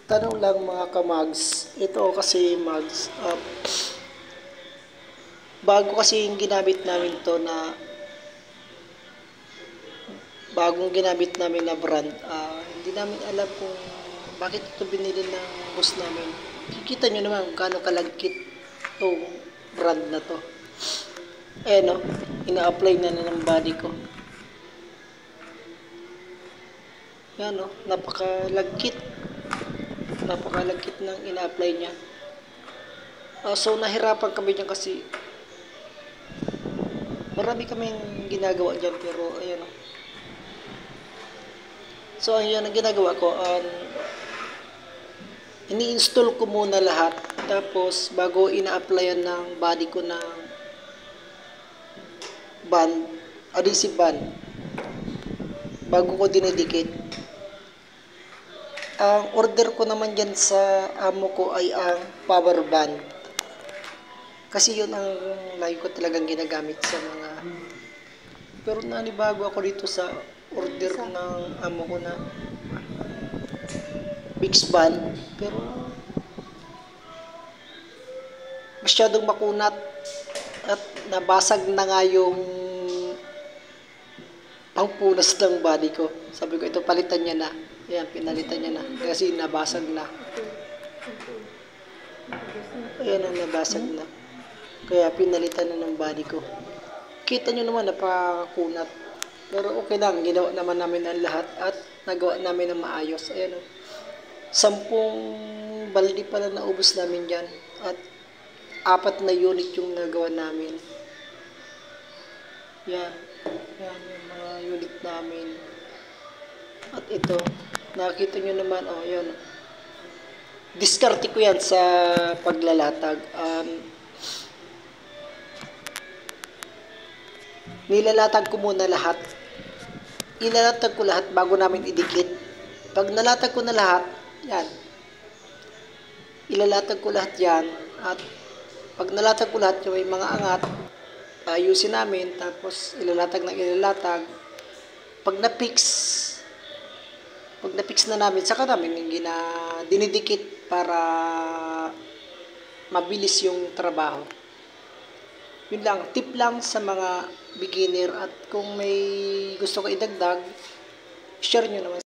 Tanong lang mga kamags, ito kasi mags, bago kasi yung ginamit namin to na, bagong ginamit namin na brand, hindi namin alam kung bakit ito binili ng boss namin. Kikita nyo naman kung gaano kalagkit tong brand na to. Eh no, ina-apply na ng body ko. Yan no, napakalagkit. Napakalagkit ng ina-apply niya. So nahirapan kami dyan kasi marami kaming ginagawa dyan, pero ayun no. So ayun ang ginagawa ko, ini-install ko muna lahat, tapos bago ina-applyan ng body ko ng band, adhesive band, bago ko dinidikit. Ang order ko naman dyan sa amo ko ay ang power band, kasi yun ang lagi ko talagang ginagamit sa mga, pero nanibago ako dito sa order ng amo ko na fixed band, pero masyadong makunat at nabasag na nga yung pangpunas ng body ko. Sabi ko, ito palitan niya na. Ayan, pinalitan niya na kasi nabasag na. Ayan ang nabasag na, kaya pinalitan na ng body ko. Kita nyo naman, napakunat, pero okay lang, ginawa naman namin ang lahat at nagawa namin ng maayos. Ayan o, 10 balde pala naubos namin dyan at 4 na unit yung nagawa namin. Yan, yan yung mga unit namin. At ito, nakita nyo naman, oh yan, diskarte ko yan sa paglalatag. Nilalatag ko muna lahat. Ilalatag ko lahat bago namin idikit. Pag nalatag ko na lahat, yan, ilalatag ko lahat yan. At pag nalatag ko lahat, yung may mga angat, ayusin namin, tapos ilalatag na ilalatag. Pag na-fix na namin, saka namin yung dinidikit para mabilis yung trabaho. Yun lang, tip lang sa mga beginner, at kung may gusto ko idagdag, share nyo naman.